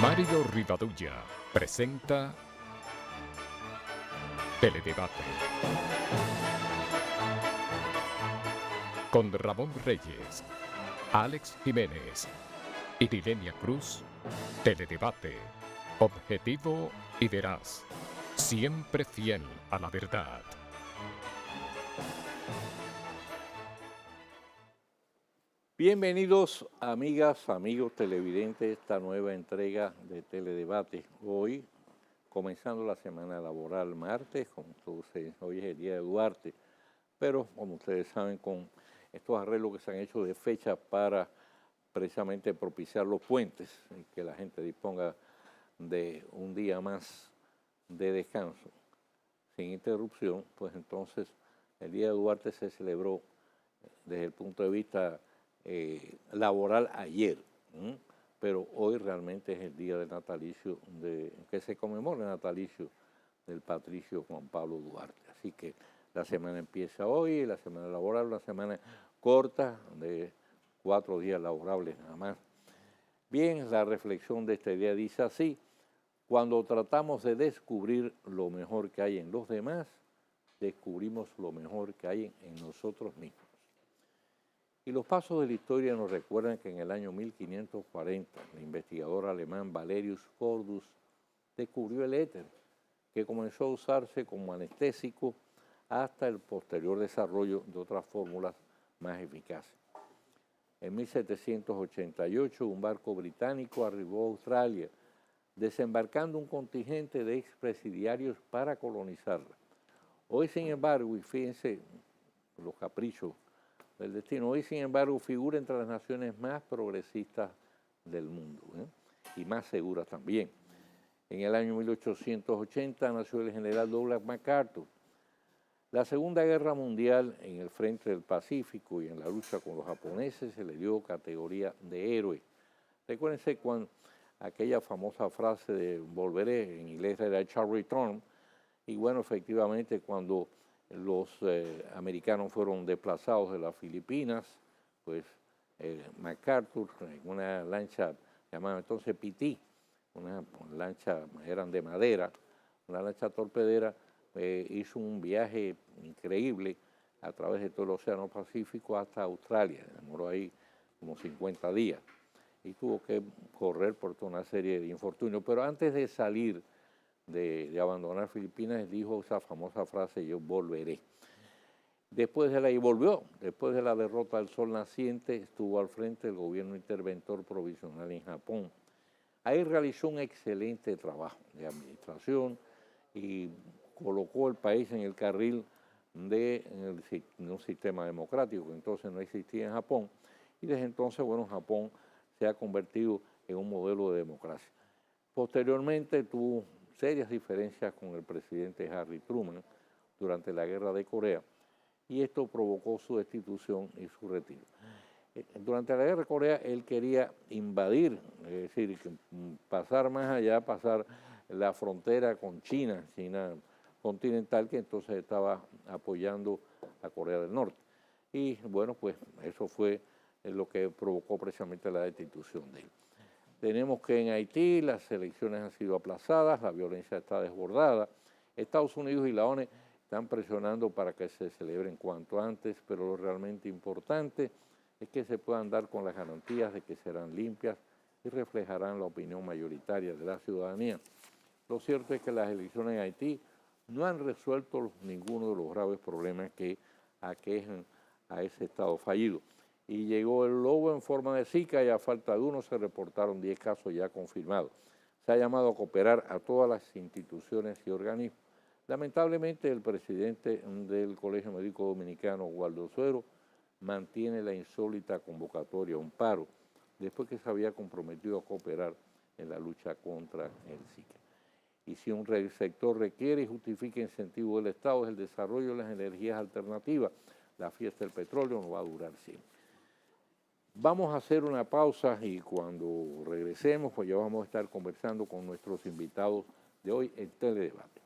Mario Rivadulla presenta Teledebate con Ramón Reyes, Alex Jiménez y Dilenia Cruz. Teledebate, objetivo y veraz, siempre fiel a la verdad. Bienvenidos, amigas, amigos televidentes, a esta nueva entrega de Teledebate. Hoy, comenzando la semana laboral martes, hoy es el día de Duarte, pero como ustedes saben, con estos arreglos que se han hecho de fecha para precisamente propiciar los puentes y que la gente disponga de un día más de descanso sin interrupción, pues entonces el día de Duarte se celebró desde el punto de vista laboral ayer, pero hoy realmente es el día del natalicio, que se conmemora el natalicio del patricio Juan Pablo Duarte. Así que la semana empieza hoy, la semana laboral, una semana corta de 4 días laborables nada más. Bien, la reflexión de este día dice así: cuando tratamos de descubrir lo mejor que hay en los demás, descubrimos lo mejor que hay en nosotros mismos. Y los pasos de la historia nos recuerdan que en el año 1540, el investigador alemán Valerius Cordus descubrió el éter, que comenzó a usarse como anestésico hasta el posterior desarrollo de otras fórmulas más eficaces. En 1788, un barco británico arribó a Australia, desembarcando un contingente de expresidiarios para colonizarla. Hoy, sin embargo, y fíjense los caprichos del destino, hoy, sin embargo, figura entre las naciones más progresistas del mundo, y más seguras también. En el año 1880 nació el general Douglas MacArthur. La Segunda Guerra Mundial, en el frente del Pacífico y en la lucha con los japoneses, se le dio categoría de héroe. Recuérdense cuando aquella famosa frase de volveré, en inglés era I shall return, y bueno, efectivamente cuando los americanos fueron desplazados de las Filipinas, pues MacArthur, en una lancha llamada entonces Pití, una lancha, eran de madera, una lancha torpedera, hizo un viaje increíble a través de todo el Océano Pacífico hasta Australia. Demoró ahí como 50 días y tuvo que correr por toda una serie de infortunios. Pero antes de salir, de abandonar Filipinas, dijo esa famosa frase: yo volveré. Después de la derrota del Sol Naciente, estuvo al frente del gobierno interventor provisional en Japón. Ahí realizó un excelente trabajo de administración y colocó el país en el carril de un sistema democrático que entonces no existía en Japón, y desde entonces, bueno, Japón se ha convertido en un modelo de democracia. Posteriormente tuvo serias diferencias con el presidente Harry Truman durante la Guerra de Corea, y esto provocó su destitución y su retiro. Durante la Guerra de Corea él quería invadir, es decir, pasar más allá, pasar la frontera con China continental, que entonces estaba apoyando a Corea del Norte. Y bueno, pues eso fue lo que provocó precisamente la destitución de él. Tenemos que en Haití las elecciones han sido aplazadas, la violencia está desbordada. Estados Unidos y la ONU están presionando para que se celebren cuanto antes, pero lo realmente importante es que se puedan dar con las garantías de que serán limpias y reflejarán la opinión mayoritaria de la ciudadanía. Lo cierto es que las elecciones en Haití no han resuelto ninguno de los graves problemas que aquejan a ese Estado fallido. Y llegó el lobo en forma de Zika y a falta de uno se reportaron 10 casos ya confirmados. Se ha llamado a cooperar a todas las instituciones y organismos. Lamentablemente, el presidente del Colegio Médico Dominicano, Waldo Suero, mantiene la insólita convocatoria a un paro, después que se había comprometido a cooperar en la lucha contra el Zika. Y si un sector requiere y justifica incentivo del Estado, es el desarrollo de las energías alternativas. La fiesta del petróleo no va a durar siempre. Vamos a hacer una pausa y cuando regresemos, pues ya vamos a estar conversando con nuestros invitados de hoy en Teledebate.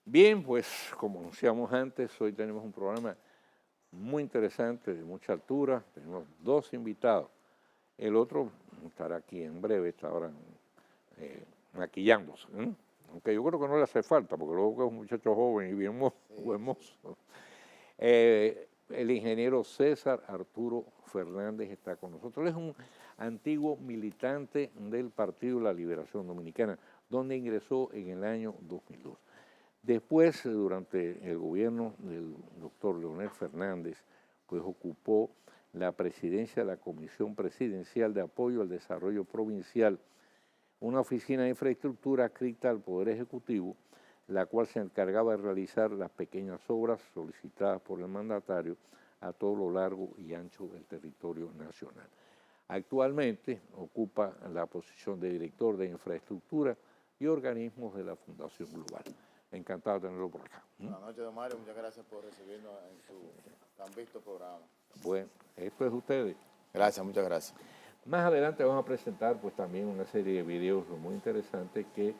Bien, pues como anunciamos antes, hoy tenemos un programa muy interesante, de mucha altura. Tenemos dos invitados. El otro estará aquí en breve, está ahora maquillándose. Aunque yo creo que no le hace falta, porque luego que es un muchacho joven y bien buen mozo. El ingeniero César Arturo Fernández está con nosotros. Él es un antiguo militante del Partido de la Liberación Dominicana, donde ingresó en el año 2002. Después, durante el gobierno del doctor Leonel Fernández, pues ocupó la presidencia de la Comisión Presidencial de Apoyo al Desarrollo Provincial, una oficina de infraestructura adscrita al Poder Ejecutivo, la cual se encargaba de realizar las pequeñas obras solicitadas por el mandatario a todo lo largo y ancho del territorio nacional. Actualmente ocupa la posición de director de infraestructura y organismos de la Fundación Global. Encantado de tenerlo por acá. Buenas noches, don Mario. Muchas gracias por recibirnos en su tan visto programa. Bueno, esto es ustedes. Gracias, muchas gracias. Más adelante vamos a presentar pues también una serie de videos muy interesantes que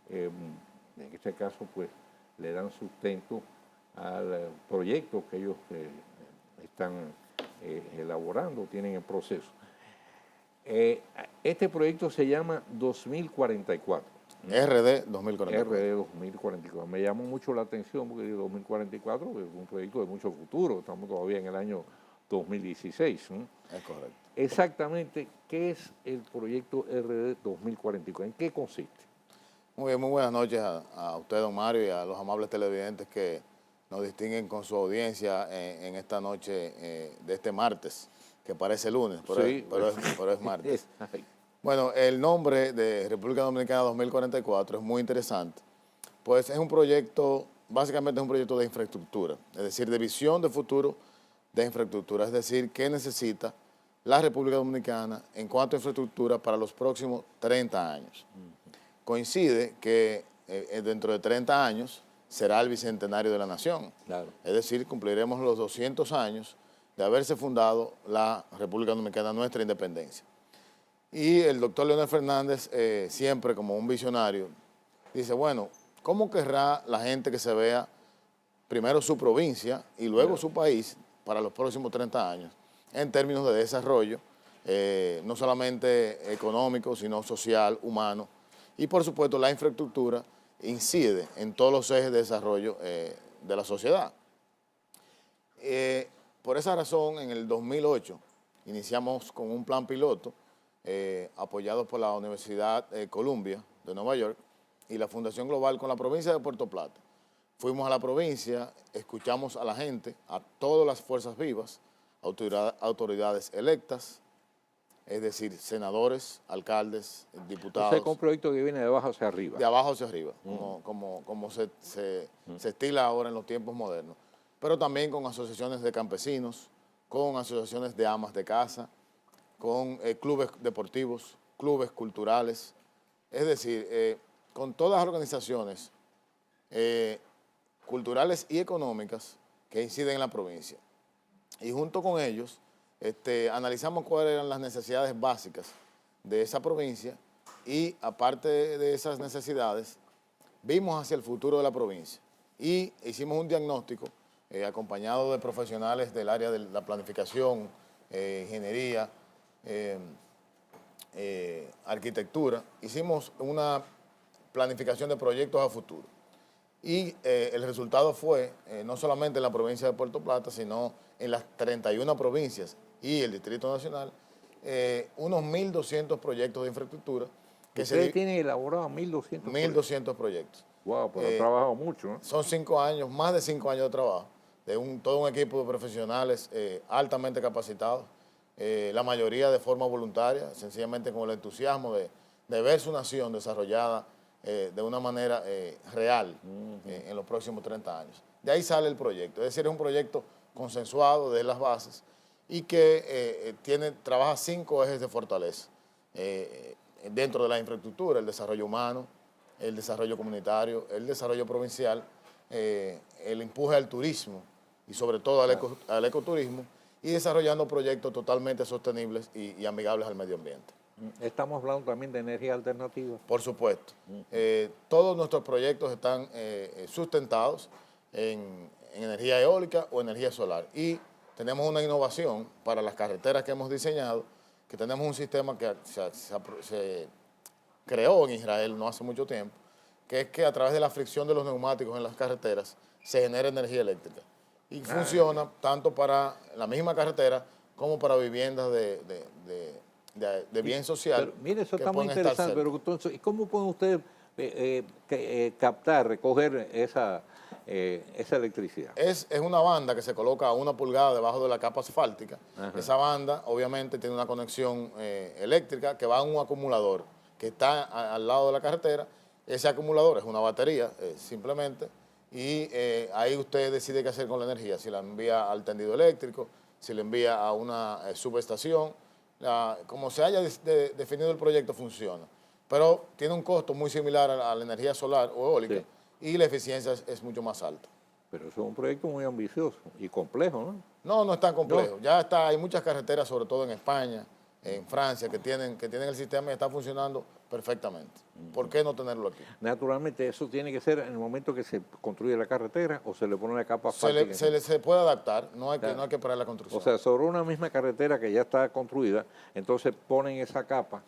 en este caso pues le dan sustento al proyecto que ellos están elaborando, tienen en proceso. Este proyecto se llama 2044. RD 2044. RD 2044. Me llamó mucho la atención porque 2044 es un proyecto de mucho futuro, estamos todavía en el año 2016. Es correcto. Exactamente, ¿qué es el proyecto RD 2044? ¿En qué consiste? Muy bien, muy buenas noches a usted, don Mario, y a los amables televidentes que nos distinguen con su audiencia en esta noche de este martes, que parece lunes, pero es martes. Bueno, el nombre de República Dominicana 2044 es muy interesante, pues es un proyecto, básicamente es un proyecto de infraestructura, es decir, de visión de futuro de infraestructura, es decir, qué necesita la República Dominicana en cuanto a infraestructura para los próximos 30 años. Coincide que dentro de 30 años será el bicentenario de la nación, Claro. Es decir, cumpliremos los 200 años de haberse fundado la República Dominicana, nuestra independencia. Y el doctor Leonel Fernández, siempre como un visionario, dice, bueno, ¿cómo querrá la gente que se vea primero su provincia y luego su país para los próximos 30 años en términos de desarrollo, no solamente económico, sino social, humano? Y por supuesto la infraestructura incide en todos los ejes de desarrollo de la sociedad. Por esa razón, en el 2008 iniciamos con un plan piloto apoyados por la Universidad Columbia de Nueva York y la Fundación Global con la provincia de Puerto Plata. Fuimos a la provincia, escuchamos a la gente, a todas las fuerzas vivas, autoridades electas, es decir, senadores, alcaldes, diputados. Es un proyecto que viene de abajo hacia arriba. De abajo hacia arriba, como se estila ahora en los tiempos modernos. Pero también con asociaciones de campesinos, con asociaciones de amas de casa, con clubes deportivos, clubes culturales, es decir, con todas las organizaciones culturales y económicas que inciden en la provincia. Y junto con ellos analizamos cuáles eran las necesidades básicas de esa provincia y aparte de esas necesidades, vimos hacia el futuro de la provincia y hicimos un diagnóstico acompañado de profesionales del área de la planificación, ingeniería, arquitectura. Hicimos una planificación de proyectos a futuro y el resultado fue, no solamente en la provincia de Puerto Plata, sino en las 31 provincias y el Distrito Nacional, unos 1.200 proyectos de infraestructura. Ustedes tienen elaborado 1.200 1.200 proyectos. Wow, pero han trabajado mucho, ¿no? Son 5 años, más de 5 años de trabajo, de todo un equipo de profesionales altamente capacitados, la mayoría de forma voluntaria, sencillamente con el entusiasmo de ver su nación desarrollada de una manera real en los próximos 30 años. De ahí sale el proyecto, es decir, es un proyecto consensuado de las bases y que trabaja 5 ejes de fortaleza dentro de la infraestructura: el desarrollo humano, el desarrollo comunitario, el desarrollo provincial, el empuje al turismo y sobre todo al ecoturismo, y desarrollando proyectos totalmente sostenibles y amigables al medio ambiente. Estamos hablando también de energía alternativa. Por supuesto. Todos nuestros proyectos están sustentados en energía eólica o energía solar. Y tenemos una innovación para las carreteras que hemos diseñado, que tenemos un sistema que se creó en Israel no hace mucho tiempo, que es que a través de la fricción de los neumáticos en las carreteras se genera energía eléctrica. Y funciona tanto para la misma carretera como para viviendas de bien social. Pero, mire, eso está muy interesante, pero entonces, ¿cómo pueden ustedes captar, recoger esa electricidad? Es una banda que se coloca a 1 pulgada debajo de la capa asfáltica. Ajá. Esa banda obviamente tiene una conexión eléctrica que va a un acumulador que está al lado de la carretera. Ese acumulador es una batería simplemente y ahí usted decide qué hacer con la energía, si la envía al tendido eléctrico, si la envía a una subestación. Como se haya definido el proyecto funciona, pero tiene un costo muy similar a la energía solar o eólica, sí, y la eficiencia es mucho más alta. Pero eso es un proyecto muy ambicioso y complejo, ¿no? No, no es tan complejo. No. Ya está, hay muchas carreteras, sobre todo en España, en Francia, que tienen el sistema y está funcionando perfectamente. ¿Por qué no tenerlo aquí? Naturalmente, eso tiene que ser en el momento que se construye la carretera o se le pone la capa asfáltica. Se puede adaptar, no hay que parar la construcción. O sea, sobre una misma carretera que ya está construida, entonces ponen esa capa.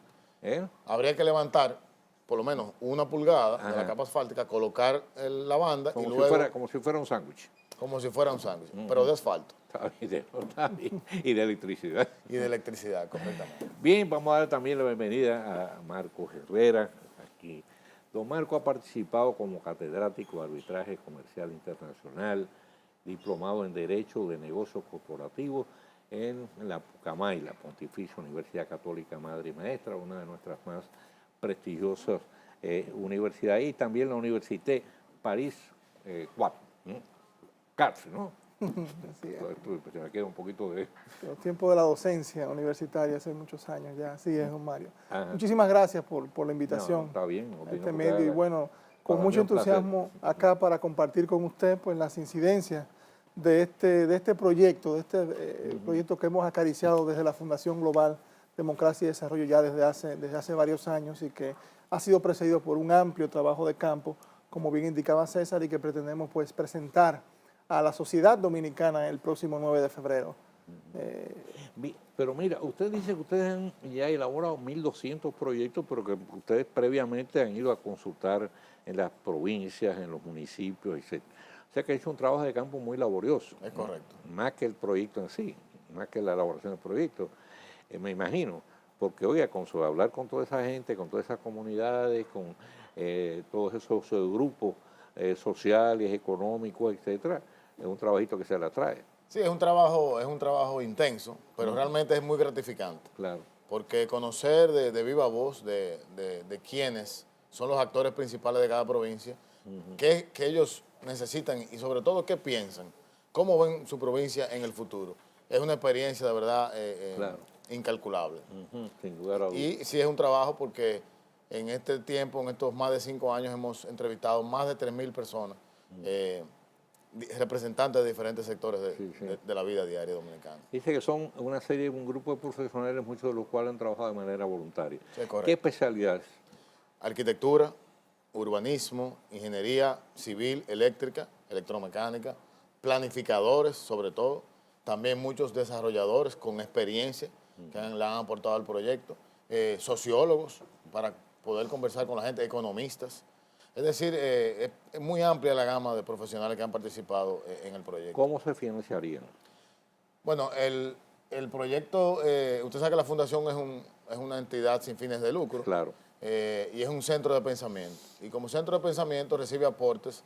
Habría que levantar por lo menos 1 pulgada de la capa asfáltica, colocar la banda como y luego... como si fuera un sándwich. Como si fuera un sándwich, pero de asfalto. Y de electricidad. Y de electricidad, correctamente. Bien, vamos a dar también la bienvenida a Marco Herrera, aquí. Don Marco ha participado como catedrático de arbitraje comercial internacional, diplomado en Derecho de Negocios Corporativos en la Pucamay, la Pontificia Universidad Católica Madre y Maestra, una de nuestras más prestigiosas universidades, y también la Université París 4. Cárcel, ¿no? Sí, se me queda un poquito de... Los tiempos de la docencia universitaria hace muchos años ya, así es, don Mario. Ajá. Muchísimas gracias por la invitación. No, está bien. A este medio y bueno, con mucho entusiasmo acá para compartir con usted pues las incidencias de este proyecto, proyecto que hemos acariciado desde la Fundación Global Democracia y Desarrollo ya desde hace varios años y que ha sido precedido por un amplio trabajo de campo, como bien indicaba César, y que pretendemos pues presentar a la sociedad dominicana el próximo 9 de febrero. Pero mira, usted dice que ustedes han ya elaborado 1.200 proyectos, pero que ustedes previamente han ido a consultar en las provincias, en los municipios, etc. O sea que ha hecho un trabajo de campo muy laborioso. Es correcto. Más que el proyecto en sí, más que la elaboración del proyecto, me imagino. Porque, oiga, hablar con toda esa gente, con todas esas comunidades, con todos esos grupos sociales, económicos, etcétera, es un trabajito que se le atrae. Sí, es un trabajo intenso, pero realmente es muy gratificante. Claro. Porque conocer de viva voz de quiénes son los actores principales de cada provincia, qué ellos necesitan y sobre todo qué piensan, cómo ven su provincia en el futuro. Es una experiencia de verdad claro, incalculable. Sin lugar a dudas. Y sí es un trabajo porque en este tiempo, en estos más de 5 años, hemos entrevistado más de 3.000 personas, representantes de diferentes sectores de la vida diaria dominicana. Dice que son un grupo de profesionales, muchos de los cuales han trabajado de manera voluntaria. Sí, correcto. ¿Qué especialidades? Arquitectura, urbanismo, ingeniería civil, eléctrica, electromecánica, planificadores sobre todo, también muchos desarrolladores con experiencia que le han aportado al proyecto, sociólogos para poder conversar con la gente, economistas. Es decir, es muy amplia la gama de profesionales que han participado en el proyecto. ¿Cómo se financiarían? Bueno, el proyecto, usted sabe que la Fundación es una entidad sin fines de lucro. Claro. Y es un centro de pensamiento. Y como centro de pensamiento recibe aportes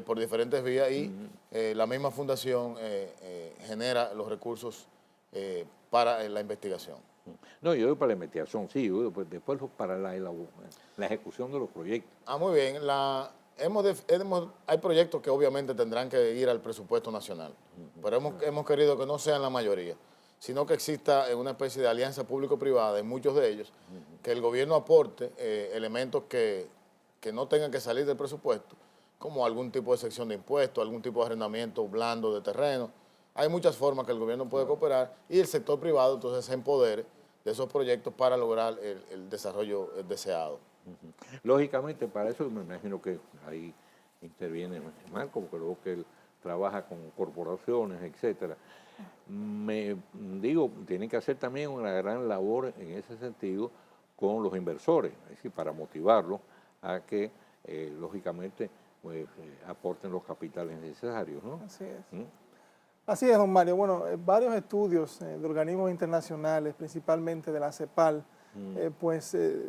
por diferentes vías y la misma Fundación genera los recursos para la investigación. No, yo voy para la investigación, sí, yo voy después para la ejecución de los proyectos. Muy bien. Hay proyectos que obviamente tendrán que ir al presupuesto nacional, pero hemos querido que no sean la mayoría, sino que exista una especie de alianza público-privada en muchos de ellos, que el gobierno aporte elementos que no tengan que salir del presupuesto, como algún tipo de sección de impuestos, algún tipo de arrendamiento blando de terreno. Hay muchas formas que el gobierno puede cooperar y el sector privado entonces se empodere de esos proyectos para lograr el desarrollo deseado. Lógicamente, para eso me imagino que ahí interviene Marco, porque luego que él trabaja con corporaciones, etcétera. Tienen que hacer también una gran labor en ese sentido con los inversores, es decir, para motivarlos a que, lógicamente, pues, aporten los capitales necesarios, ¿no? Así es. Así es, don Mario. Bueno, varios estudios de organismos internacionales, principalmente de la CEPAL,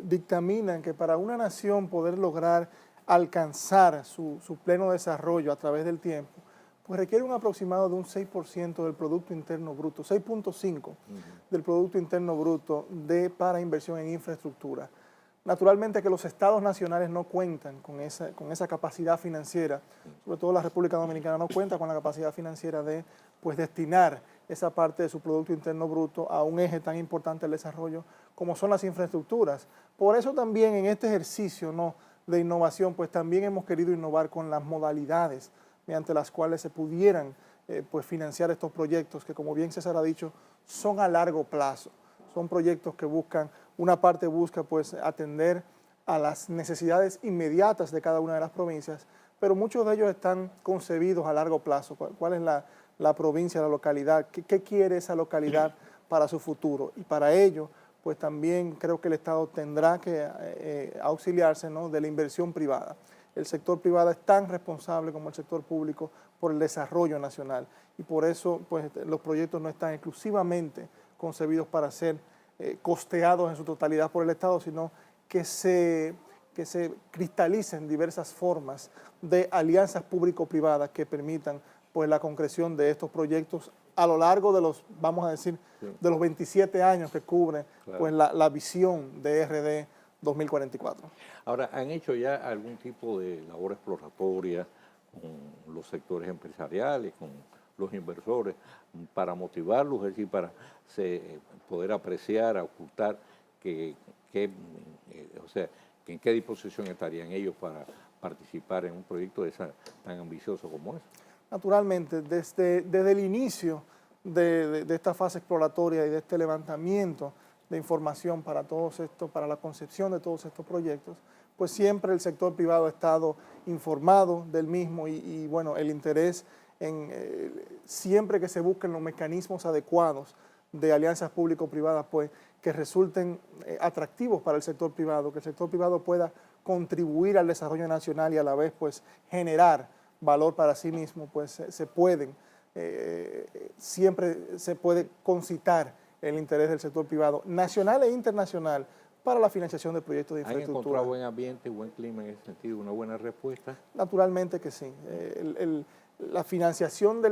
dictaminan que para una nación poder lograr alcanzar su pleno desarrollo a través del tiempo, pues requiere un aproximado de un 6% del Producto Interno Bruto, 6.5% del Producto Interno Bruto para inversión en infraestructura. Naturalmente que los estados nacionales no cuentan con esa capacidad financiera, sobre todo la República Dominicana no cuenta con la capacidad financiera de destinar esa parte de su Producto Interno Bruto a un eje tan importante del desarrollo como son las infraestructuras. Por eso también en este ejercicio, ¿no?, de innovación, pues también hemos querido innovar con las modalidades mediante las cuales se pudieran financiar estos proyectos que, como bien César ha dicho, son a largo plazo. Son proyectos que buscan, una parte busca pues atender a las necesidades inmediatas de cada una de las provincias, pero muchos de ellos están concebidos a largo plazo. ¿Cuál es la provincia, la localidad? ¿Qué quiere esa localidad para su futuro? Y para ello, pues también creo que el Estado tendrá que auxiliarse, ¿no?, de la inversión privada. El sector privado es tan responsable como el sector público por el desarrollo nacional y por eso pues, los proyectos no están exclusivamente concebidos para ser costeados en su totalidad por el Estado, sino que se cristalicen diversas formas de alianzas público-privadas que permitan pues, la concreción de estos proyectos a lo largo de los, vamos a decir, de los 27 años que cubre pues, la visión de RD 2044. Ahora, ¿han hecho ya algún tipo de labor exploratoria con los sectores empresariales, con los inversores, para motivarlos, es decir, para poder apreciar, ocultar en qué disposición estarían ellos para participar en un proyecto tan ambicioso como ese? Naturalmente, desde el inicio de esta fase exploratoria y de este levantamiento de información para la concepción de todos estos proyectos, pues siempre el sector privado ha estado informado del mismo y bueno, el interés en siempre que se busquen los mecanismos adecuados de alianzas público-privadas, pues que resulten atractivos para el sector privado, que el sector privado pueda contribuir al desarrollo nacional y a la vez pues generar valor para sí mismo, pues siempre se puede concitar el interés del sector privado, nacional e internacional, para la financiación de proyectos de infraestructura. ¿Han encontrado buen ambiente, buen clima en ese sentido, una buena respuesta? Naturalmente que sí. La financiación,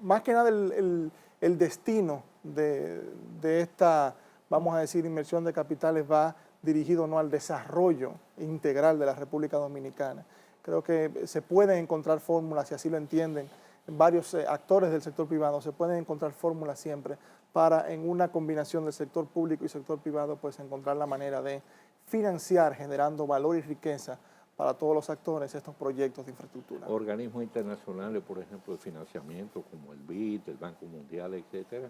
más que nada el destino de esta, vamos a decir, inversión de capitales va dirigido no al desarrollo integral de la República Dominicana. Creo que se pueden encontrar fórmulas, si así lo entienden, varios actores del sector privado, se pueden encontrar fórmulas siempre para, en una combinación del sector público y sector privado, pues encontrar la manera de financiar, generando valor y riqueza para todos los actores estos proyectos de infraestructura. Organismos internacionales, por ejemplo, de financiamiento, como el BID, el Banco Mundial, etcétera.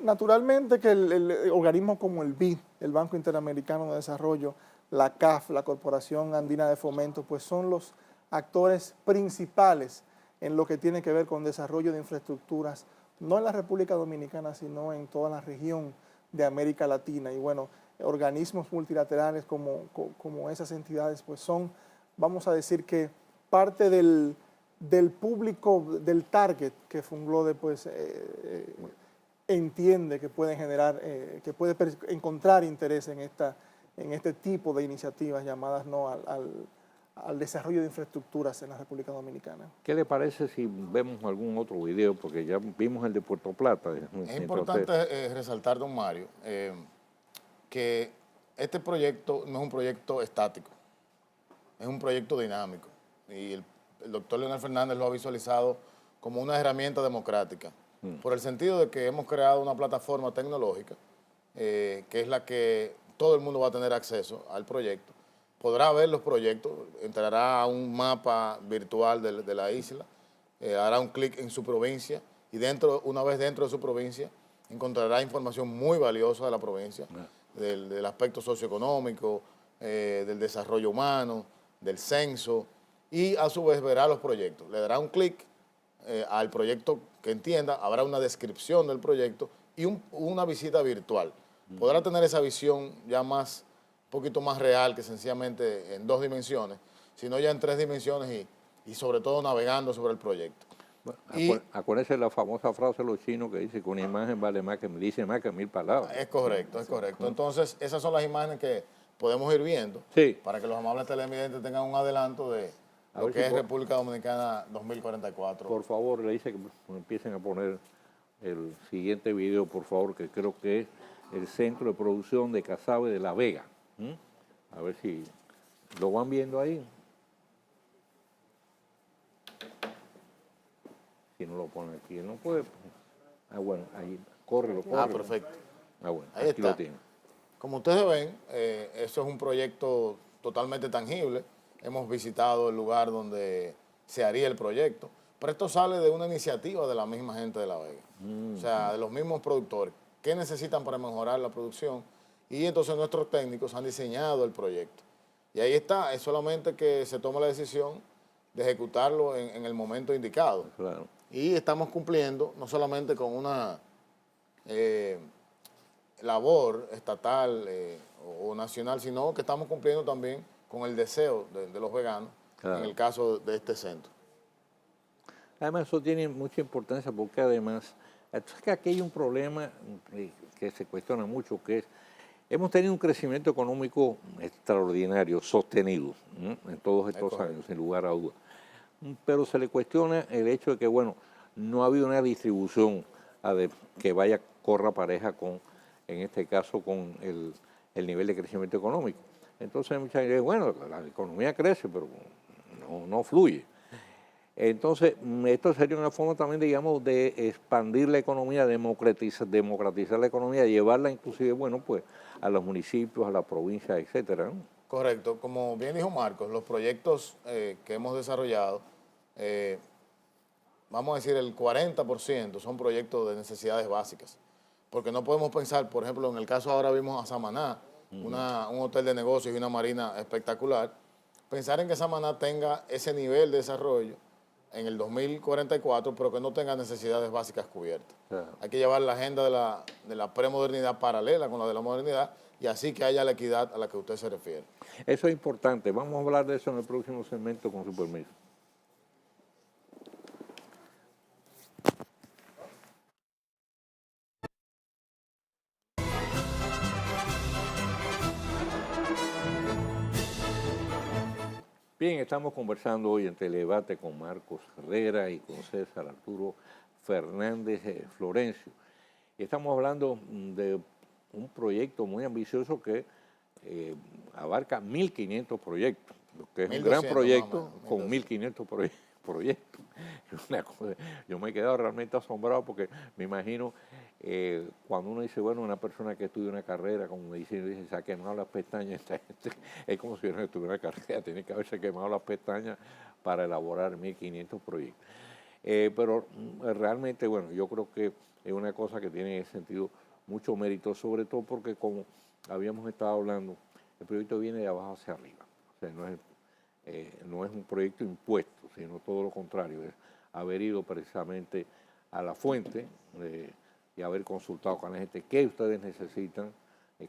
Naturalmente que el organismo como el BID, el Banco Interamericano de Desarrollo, la CAF, la Corporación Andina de Fomento, pues son los actores principales en lo que tiene que ver con desarrollo de infraestructuras, no en la República Dominicana, sino en toda la región de América Latina. Y bueno, organismos multilaterales como esas entidades, pues son, vamos a decir que parte del público, del target que Funglode pues entiende que pueden generar, que puede encontrar interés en este tipo de iniciativas llamadas no al desarrollo de infraestructuras en la República Dominicana. ¿Qué le parece si vemos algún otro video? Porque ya vimos el de Puerto Plata. Es importante resaltar, don Mario, que este proyecto no es un proyecto estático, es un proyecto dinámico. Y el doctor Leonel Fernández lo ha visualizado como una herramienta democrática, por el sentido de que hemos creado una plataforma tecnológica, que es la que todo el mundo va a tener acceso al proyecto. Podrá ver los proyectos, entrará a un mapa virtual de la isla, hará un clic en su provincia y una vez dentro de su provincia encontrará información muy valiosa de la provincia, del aspecto socioeconómico, del desarrollo humano, del censo, y a su vez verá los proyectos. Le dará un clic al proyecto que entienda, habrá una descripción del proyecto y una visita virtual. Podrá tener esa visión ya un poquito más real que sencillamente en 2 dimensiones, sino ya en 3 dimensiones y sobre todo navegando sobre el proyecto. Acuérdense de la famosa frase de los chinos que dice que una imagen vale más que, dice más que 1000 palabras. Es correcto, es correcto. Entonces, esas son las imágenes que podemos ir viendo para que los amables televidentes tengan un adelanto de lo que es República Dominicana 2044. Por favor, le dice que empiecen a poner el siguiente video, por favor, que creo que es el Centro de Producción de Casabe de La Vega. A ver si lo van viendo ahí. Si no lo ponen aquí, no puede. Bueno, ahí, córrelo. Perfecto. Bueno, ahí aquí está. lo tienen. Como ustedes ven, eso es un proyecto totalmente tangible. Hemos visitado el lugar donde se haría el proyecto, pero esto sale de una iniciativa de la misma gente de La Vega, o sea, de los mismos productores. ¿Qué necesitan para mejorar la producción? Y entonces nuestros técnicos han diseñado el proyecto. Y ahí está, es solamente que se toma la decisión de ejecutarlo en el momento indicado. Claro. Y estamos cumpliendo no solamente con una labor estatal o nacional, sino que estamos cumpliendo también con el deseo de los veganos, en el caso de este centro. Además, eso tiene mucha importancia porque además, es que aquí hay un problema que se cuestiona mucho, que es, hemos tenido un crecimiento económico extraordinario, sostenido, en todos estos años, sin lugar a dudas. Pero se le cuestiona el hecho de que, bueno, no ha habido una distribución que corra pareja con, en este caso, con el nivel de crecimiento económico. Entonces mucha gente dice, bueno, la economía crece, pero no fluye. Entonces, esto sería una forma también, digamos, de expandir la economía, democratizar la economía, llevarla inclusive, bueno, pues, a los municipios, a las provincias, etcétera, ¿no? Correcto. Como bien dijo Marcos, los proyectos que hemos desarrollado, vamos a decir el 40% son proyectos de necesidades básicas. Porque no podemos pensar, por ejemplo, en el caso ahora vimos a Samaná, un hotel de negocios y una marina espectacular, pensar en que Samaná tenga ese nivel de desarrollo en el 2044, pero que no tenga necesidades básicas cubiertas. Claro. Hay que llevar la agenda de la premodernidad paralela con la de la modernidad y así que haya la equidad a la que usted se refiere. Eso es importante. Vamos a hablar de eso en el próximo segmento, con su permiso. Bien, estamos conversando hoy en Teledebate con Marcos Herrera y con César Arturo Fernández Florencio. Y estamos hablando de un proyecto muy ambicioso que abarca 1.500 proyectos, que es un gran proyecto con 1.500 proyectos. Una cosa, yo me he quedado realmente asombrado porque me imagino cuando uno dice, bueno, una persona que estudia una carrera como medicina, dice, se ha quemado las pestañas, es como si no estuviera una carrera, tiene que haberse quemado las pestañas para elaborar 1.500 proyectos. Pero realmente, bueno, yo creo que es una cosa que tiene en ese sentido mucho mérito, sobre todo porque como habíamos estado hablando, el proyecto viene de abajo hacia arriba. O sea, no es un proyecto impuesto, sino todo lo contrario, es haber ido precisamente a la fuente y haber consultado con la gente qué ustedes necesitan,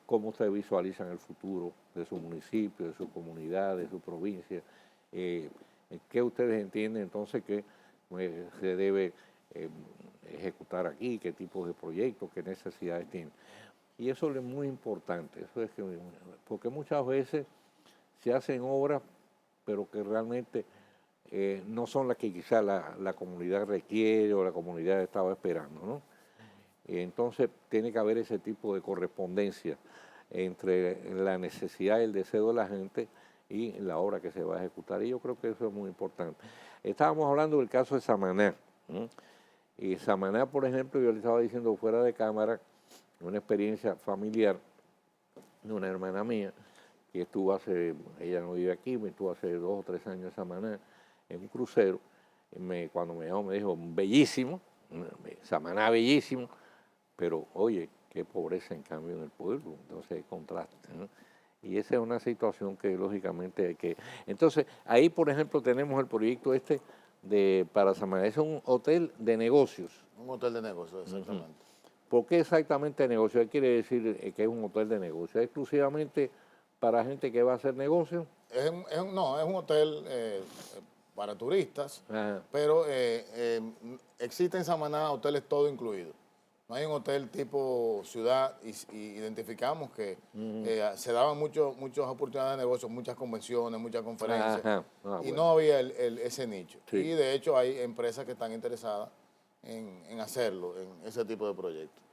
cómo ustedes visualizan el futuro de su municipio, de su comunidad, de su provincia, qué ustedes entienden entonces que se debe ejecutar aquí, qué tipos de proyectos, qué necesidades tienen. Y eso es muy importante, porque muchas veces se hacen obras, pero que realmente no son las que quizá la comunidad requiere o la comunidad estaba esperando, ¿no? Entonces tiene que haber ese tipo de correspondencia entre la necesidad y el deseo de la gente y la obra que se va a ejecutar. Y yo creo que eso es muy importante. Estábamos hablando del caso de Samaná, ¿no? Y Samaná, por ejemplo, yo le estaba diciendo fuera de cámara, una experiencia familiar de una hermana mía, que ella no vive aquí, me estuvo hace 2 o 3 años en Samaná, en un crucero. Cuando me llamó me dijo, bellísimo, Samaná bellísimo, pero oye, qué pobreza en cambio en el pueblo, entonces hay contraste, ¿no? Y esa es una situación que lógicamente hay que... Entonces, ahí por ejemplo tenemos el proyecto para Samaná, es un hotel de negocios. Un hotel de negocios, exactamente. ¿Por qué exactamente de negocios? ¿Qué quiere decir que es un hotel de negocios? ¿Es exclusivamente para gente que va a hacer negocios? No, es un hotel para turistas, Ajá. pero existen en Samaná hoteles todo incluido. No hay un hotel tipo ciudad y identificamos que se daban muchas oportunidades de negocio, muchas convenciones, muchas conferencias, Ajá. y Bueno. no había ese nicho. Sí. Y de hecho hay empresas que están interesadas en hacerlo, en ese tipo de proyectos.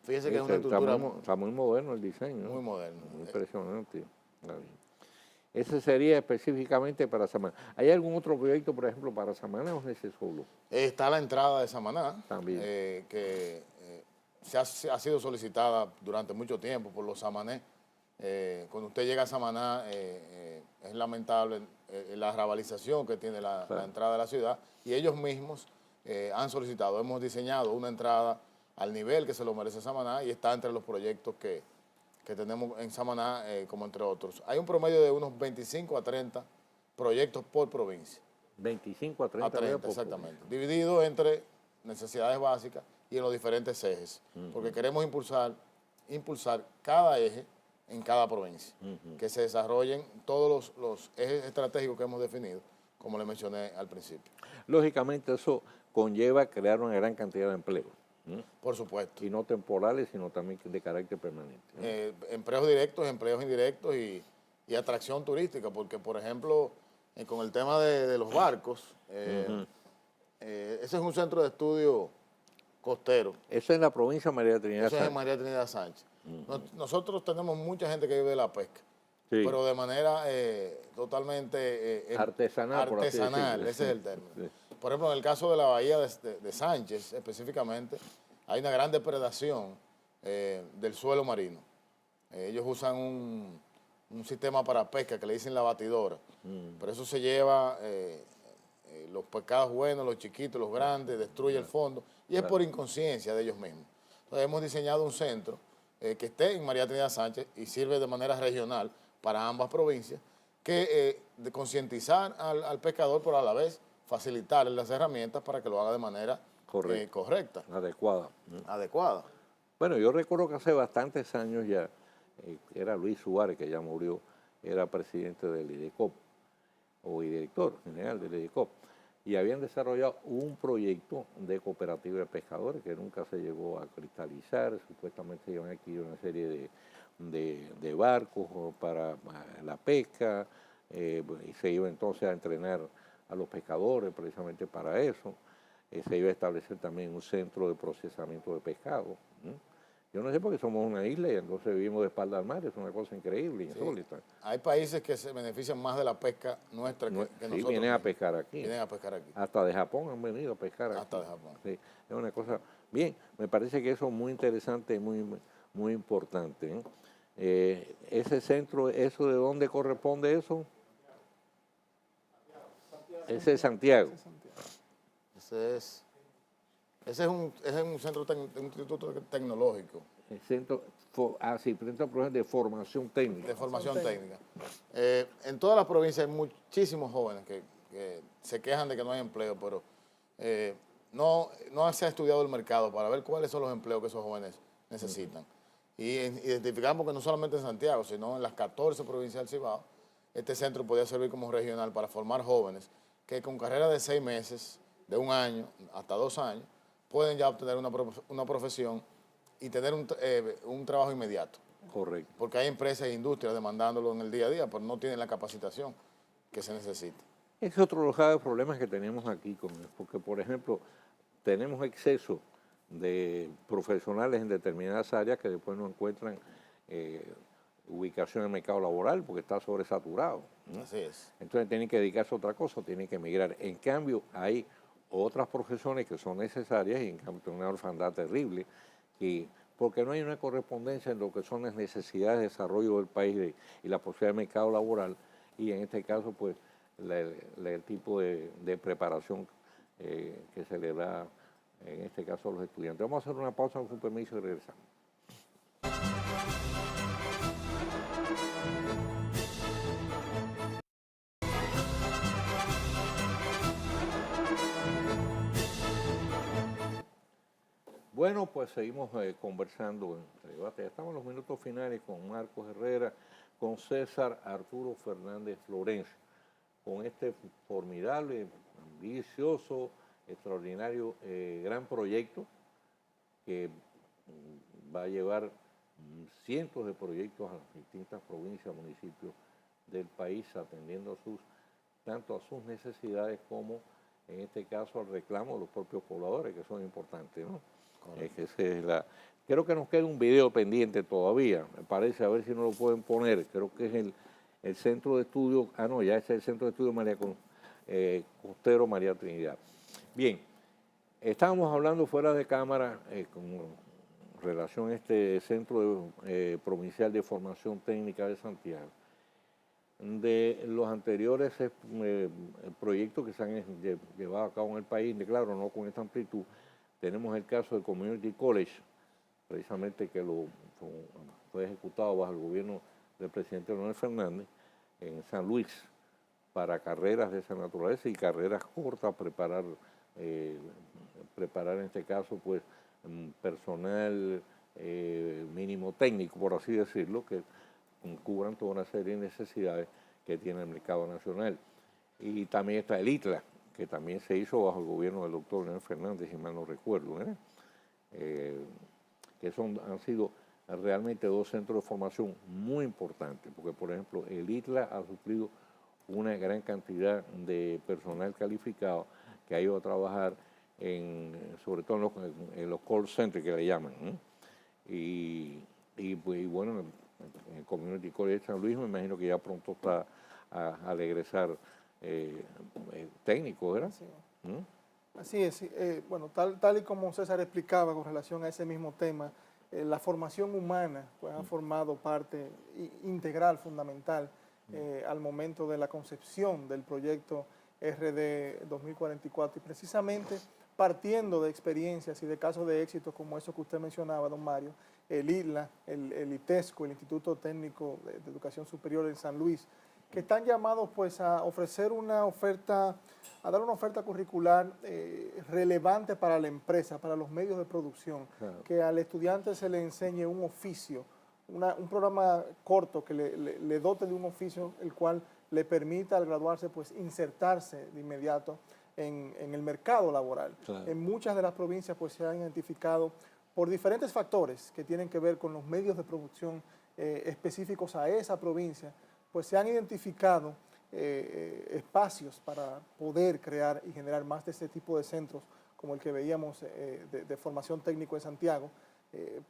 Fíjese que es una estructura Está muy moderno el diseño, ¿no? muy moderna. Muy impresionante. Está bien. Ese sería específicamente para Samaná. ¿Hay algún otro proyecto, por ejemplo, para Samaná o es ese solo? Está la entrada de Samaná, También. Que ha sido solicitada durante mucho tiempo por los samanés. Cuando usted llega a Samaná, es lamentable la rabalización que tiene la entrada de la ciudad, y ellos mismos han solicitado. Hemos diseñado una entrada al nivel que se lo merece Samaná y está entre los proyectos que tenemos en Samaná, como entre otros. Hay un promedio de unos 25 a 30 proyectos por provincia. 25 a 30. A 30, exactamente. Dividido entre necesidades básicas y en los diferentes ejes. Porque queremos impulsar cada eje en cada provincia. Que se desarrollen todos los ejes estratégicos que hemos definido, como le mencioné al principio. Lógicamente eso conlleva crear una gran cantidad de empleos. Por supuesto. Y no temporales, sino también de carácter permanente, ¿no? Empleos directos, empleos indirectos y atracción turística, porque por ejemplo, con el tema de los barcos, ese es un centro de estudio costero. Eso es en la provincia de María Trinidad Eso es en Sánchez. María Trinidad Sánchez. Nosotros tenemos mucha gente que vive de la pesca, Sí. pero de manera totalmente Artesanal, por así decirlo. ese es el término. Sí. Por ejemplo, en el caso de la bahía de Sánchez, específicamente, hay una gran depredación del suelo marino. Ellos usan un sistema para pesca que le dicen la batidora. Por eso se lleva los pescados buenos, los chiquitos, los grandes, destruye el fondo, y es por inconsciencia de ellos mismos. Entonces hemos diseñado un centro que esté en María Trinidad Sánchez y sirve de manera regional para ambas provincias, que de concientizar al pescador, pero a la vez facilitarle las herramientas para que lo haga de manera correcta. Adecuada. Bueno, yo recuerdo que hace bastantes años ya, era Luis Suárez, que ya murió, era presidente del IDECOP, o director general del IDECOP, y habían desarrollado un proyecto de cooperativa de pescadores que nunca se llegó a cristalizar. Supuestamente se iban a adquirir una serie de barcos para la pesca, y se iba entonces a entrenar a los pescadores precisamente para eso. Se iba a establecer también un centro de procesamiento de pescado. Yo no sé por qué somos una isla y entonces vivimos de espalda al mar, es una cosa increíble, insólita. Hay países que se benefician más de la pesca nuestra que nosotros. Sí, vienen a pescar aquí. Vienen a pescar aquí. Hasta de Japón han venido a pescar aquí. Hasta de Japón. Sí, es una cosa... Bien, me parece que eso es muy interesante y muy importante. Ese centro, ¿eso de dónde corresponde eso? Ese es Santiago. Ese es un centro, un instituto tecnológico. El centro, centro de formación técnica. De formación técnica. En todas las provincias hay muchísimos jóvenes que se quejan de que no hay empleo, pero no se ha estudiado el mercado para ver cuáles son los empleos que esos jóvenes necesitan. Y identificamos que no solamente en Santiago, sino en las 14 provincias del Cibao, este centro podría servir como regional para formar jóvenes que con carreras de 6 meses, de 1 año, hasta 2 años, pueden ya obtener una profesión y tener un trabajo inmediato. Correcto. Porque hay empresas e industrias demandándolo en el día a día, pero no tienen la capacitación que se necesita. Ese es otro de los graves problemas que tenemos aquí, porque, por ejemplo, tenemos exceso de profesionales en determinadas áreas que después no encuentran ubicación en el mercado laboral porque está sobresaturado, ¿no? Así es. Entonces tienen que dedicarse a otra cosa, tienen que emigrar. En cambio, hay otras profesiones que son necesarias y en cambio tiene una orfandad terrible, porque no hay una correspondencia en lo que son las necesidades de desarrollo del país y la posibilidad del mercado laboral, y en este caso, pues, el tipo de preparación que se le da en este caso a los estudiantes. Vamos a hacer una pausa con su permiso y regresamos. Bueno, pues seguimos conversando entre debate. Ya estamos en los minutos finales con Marcos Herrera, con César Arturo Fernández Florencio, con este formidable, ambicioso, extraordinario, gran proyecto que va a llevar cientos de proyectos a las distintas provincias, municipios del país, atendiendo tanto a sus necesidades como, en este caso, al reclamo de los propios pobladores, que son importantes, ¿no? Creo que nos queda un video pendiente todavía, me parece, a ver si no lo pueden poner. Creo que es el centro de estudio, ya es el centro de estudio Costero María Trinidad. Bien, estábamos hablando fuera de cámara con relación a este centro provincial de formación técnica de Santiago, de los anteriores proyectos que se han llevado a cabo en el país, claro, no con esta amplitud. Tenemos el caso del Community College, precisamente que fue ejecutado bajo el gobierno del presidente Leonel Fernández en San Luis, para carreras de esa naturaleza y carreras cortas, preparar en este caso pues personal mínimo técnico, por así decirlo, que cubran toda una serie de necesidades que tiene el mercado nacional. Y también está el ITLA, que también se hizo bajo el gobierno del doctor Leonel Fernández, si mal no recuerdo, que han sido realmente dos centros de formación muy importantes, porque por ejemplo el ITLA ha sufrido una gran cantidad de personal calificado que ha ido a trabajar sobre todo en los call centers que le llaman, y bueno, en el Community College de San Luis me imagino que ya pronto está a regresar técnico, ¿verdad? Sí. Así es. Bueno, tal y como César explicaba con relación a ese mismo tema, la formación humana pues, ha formado parte integral, fundamental, al momento de la concepción del proyecto RD 2044, y precisamente partiendo de experiencias y de casos de éxito como eso que usted mencionaba, don Mario, el ITLA, el ITESCO, el Instituto Técnico de Educación Superior en San Luis, que están llamados pues a ofrecer una oferta, a dar una oferta curricular relevante para la empresa, para los medios de producción, claro, que al estudiante se le enseñe un oficio, un programa corto que le dote de un oficio el cual le permita al graduarse pues insertarse de inmediato en el mercado laboral. Claro. En muchas de las provincias pues se han identificado por diferentes factores que tienen que ver con los medios de producción específicos a esa provincia, pues se han identificado espacios para poder crear y generar más de este tipo de centros, como el que veíamos de formación técnico en Santiago,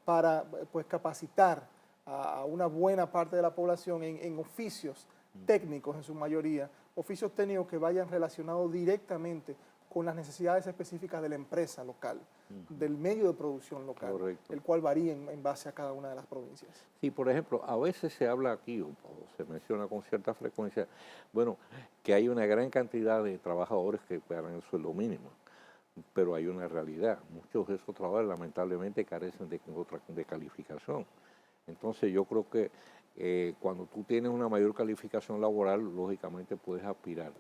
para pues capacitar a una buena parte de la población en oficios técnicos en su mayoría, oficios técnicos que vayan relacionados directamente con las necesidades específicas de la empresa local, del medio de producción local, correcto, el cual varía en base a cada una de las provincias. Sí, por ejemplo, a veces se habla aquí, o se menciona con cierta frecuencia, bueno, que hay una gran cantidad de trabajadores que ganan el sueldo mínimo, pero hay una realidad, muchos de esos trabajadores lamentablemente carecen de calificación. Entonces yo creo que cuando tú tienes una mayor calificación laboral, lógicamente puedes aspirar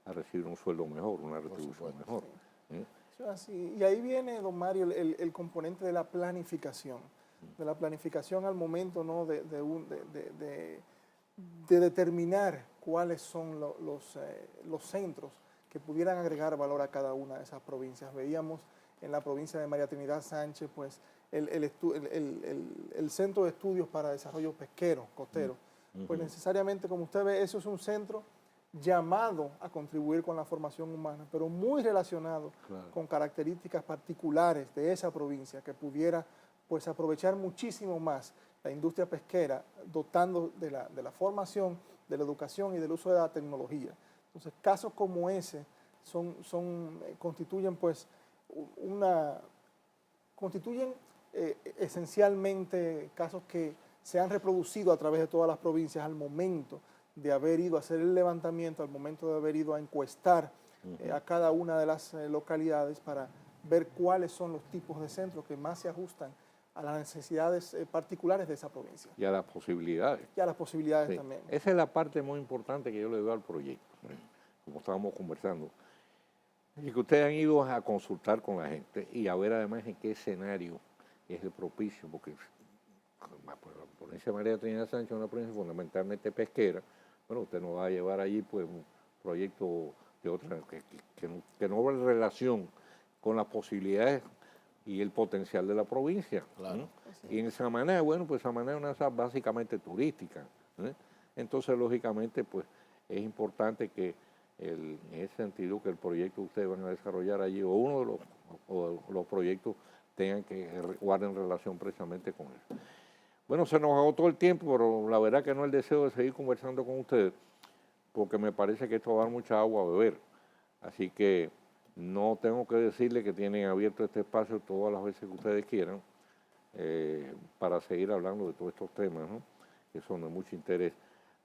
a recibir un sueldo mejor, una retribución mejor. Sí. Así. Y ahí viene, don Mario, el componente de la planificación. De la planificación al momento, ¿no?, de determinar cuáles son los centros que pudieran agregar valor a cada una de esas provincias. Veíamos en la provincia de María Trinidad Sánchez, pues, el Centro de Estudios para Desarrollo Pesquero, Costero. Pues necesariamente, como usted ve, eso es un centro llamado a contribuir con la formación humana, pero muy relacionado, claro, con características particulares de esa provincia, que pudiera pues aprovechar muchísimo más la industria pesquera, dotando de la formación, de la educación y del uso de la tecnología. Entonces, casos como ese constituyen pues esencialmente casos que se han reproducido a través de todas las provincias al momento de haber ido a hacer el levantamiento, al momento de haber ido a encuestar a cada una de las localidades para ver cuáles son los tipos de centros que más se ajustan a las necesidades particulares de esa provincia. Y a las posibilidades. Y a las posibilidades Sí. también. Esa es la parte muy importante que yo le doy al proyecto, como estábamos conversando. Y que ustedes han ido a consultar con la gente y a ver además en qué escenario es el propicio, porque la provincia de María Trinidad Sánchez es una provincia fundamentalmente pesquera. Bueno, usted nos va a llevar allí pues un proyecto de otra que no va en relación con las posibilidades y el potencial de la provincia. Claro. Y en Samaná, bueno, pues Samaná es una ciudad básicamente turística. Entonces, lógicamente, pues es importante que en ese sentido que el proyecto que ustedes van a desarrollar allí, o uno de los proyectos tengan que guarden relación precisamente con eso. Bueno, se nos agotó el tiempo, pero la verdad que no el deseo de seguir conversando con ustedes, porque me parece que esto va a dar mucha agua a beber. Así que no tengo que decirle que tienen abierto este espacio todas las veces que ustedes quieran para seguir hablando de todos estos temas, ¿no? Que son de mucho interés.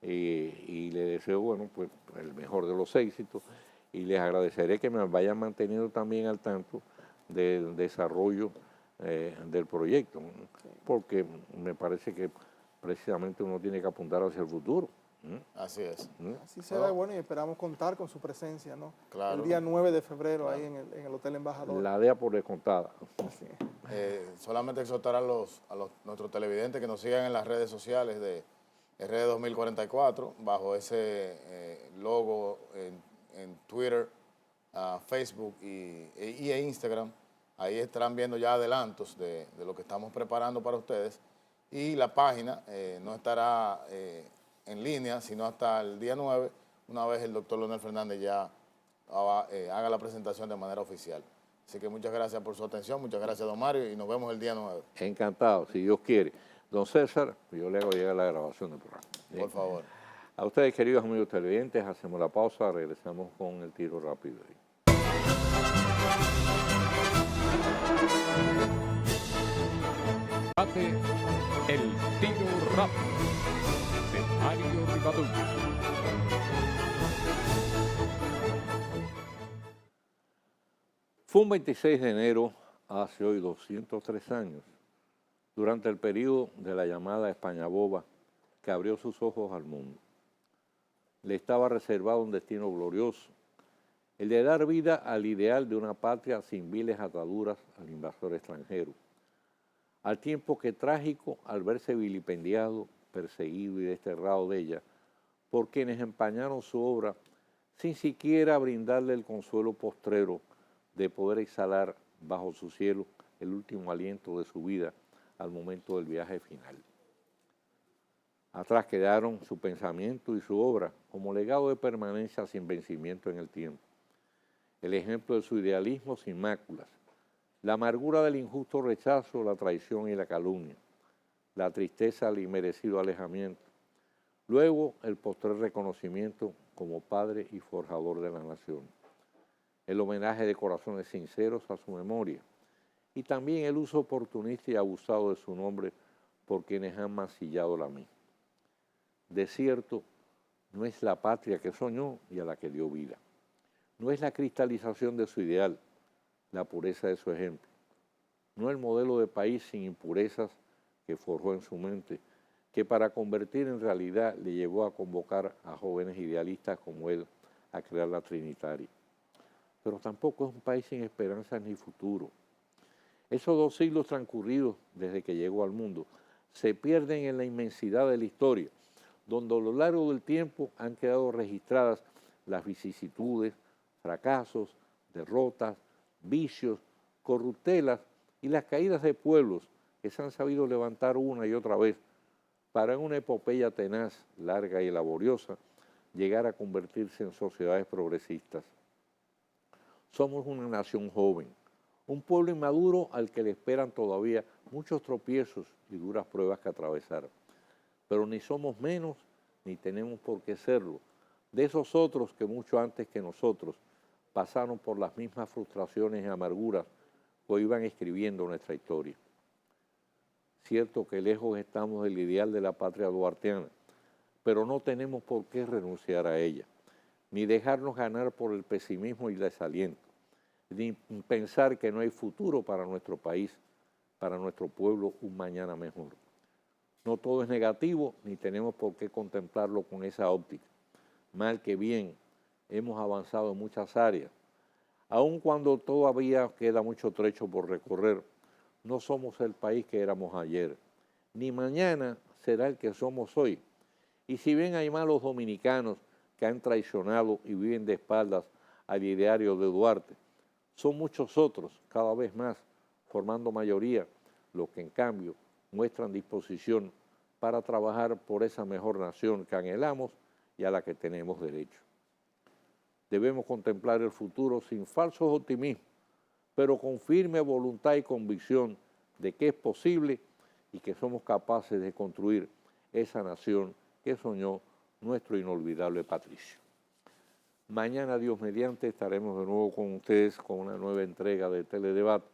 Y le deseo, bueno, pues el mejor de los éxitos y les agradeceré que me vayan manteniendo también al tanto del desarrollo del proyecto, porque me parece que precisamente uno tiene que apuntar hacia el futuro. Así es. Así será, bueno, y esperamos contar con su presencia, ¿no? Claro. El día 9 de febrero ahí en el Hotel Embajador. La DEA por descontada. Así es. Solamente exhortar a nuestros televidentes que nos sigan en las redes sociales de RD 2044, bajo ese logo en Twitter, Facebook y Instagram. Ahí estarán viendo ya adelantos de lo que estamos preparando para ustedes. Y la página no estará en línea, sino hasta el día 9, una vez el doctor Leonel Fernández ya haga la presentación de manera oficial. Así que muchas gracias por su atención, muchas gracias, don Mario, y nos vemos el día 9. Encantado, si Dios quiere. Don César, yo le hago llegar la grabación del programa. Por favor. A ustedes, queridos amigos televidentes, hacemos la pausa, regresamos con el tiro rápido. Debate El Tiro Rápido de Mario Rivadulla. Fue un 26 de enero, hace hoy 203 años, durante el periodo de la llamada España Boba, que abrió sus ojos al mundo. Le estaba reservado un destino glorioso, el de dar vida al ideal de una patria sin viles ataduras al invasor extranjero, al tiempo que trágico al verse vilipendiado, perseguido y desterrado de ella por quienes empañaron su obra sin siquiera brindarle el consuelo postrero de poder exhalar bajo su cielo el último aliento de su vida al momento del viaje final. Atrás quedaron su pensamiento y su obra como legado de permanencia sin vencimiento en el tiempo, el ejemplo de su idealismo sin máculas, la amargura del injusto rechazo, la traición y la calumnia, la tristeza al inmerecido alejamiento, luego el postrer reconocimiento como padre y forjador de la nación, el homenaje de corazones sinceros a su memoria y también el uso oportunista y abusado de su nombre por quienes han mancillado la misma. De cierto, no es la patria que soñó y a la que dio vida. No es la cristalización de su ideal, la pureza de su ejemplo. No el modelo de país sin impurezas que forjó en su mente, que para convertir en realidad le llevó a convocar a jóvenes idealistas como él a crear la Trinitaria. Pero tampoco es un país sin esperanzas ni futuro. Esos 2 siglos transcurridos desde que llegó al mundo se pierden en la inmensidad de la historia, donde a lo largo del tiempo han quedado registradas las vicisitudes, fracasos, derrotas, vicios, corruptelas y las caídas de pueblos que se han sabido levantar una y otra vez para en una epopeya tenaz, larga y laboriosa, llegar a convertirse en sociedades progresistas. Somos una nación joven, un pueblo inmaduro al que le esperan todavía muchos tropiezos y duras pruebas que atravesar. Pero ni somos menos ni tenemos por qué serlo de esos otros que mucho antes que nosotros pasaron por las mismas frustraciones y amarguras que hoy van escribiendo nuestra historia. Cierto que lejos estamos del ideal de la patria duarteana, pero no tenemos por qué renunciar a ella, ni dejarnos ganar por el pesimismo y el desaliento. ni pensar que no hay futuro para nuestro país, para nuestro pueblo, un mañana mejor. No todo es negativo, ni tenemos por qué contemplarlo con esa óptica. Mal que bien, hemos avanzado en muchas áreas. Aun cuando todavía queda mucho trecho por recorrer, no somos el país que éramos ayer, ni mañana será el que somos hoy. Y si bien hay malos dominicanos que han traicionado y viven de espaldas al ideario de Duarte, son muchos otros, cada vez más, formando mayoría, los que en cambio muestran disposición para trabajar por esa mejor nación que anhelamos y a la que tenemos derecho. Debemos contemplar el futuro sin falsos optimismos, pero con firme voluntad y convicción de que es posible y que somos capaces de construir esa nación que soñó nuestro inolvidable Patricio. Mañana, Dios mediante, estaremos de nuevo con ustedes con una nueva entrega de Teledebate.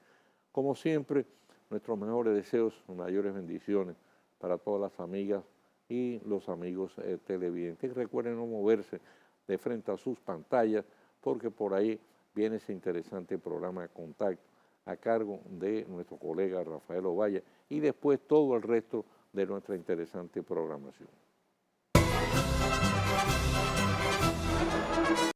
Como siempre, nuestros mejores deseos, mayores bendiciones para todas las amigas y los amigos televidentes. Recuerden no moverse de frente a sus pantallas porque por ahí viene ese interesante programa de contacto a cargo de nuestro colega Rafael Ovalle y después todo el resto de nuestra interesante programación.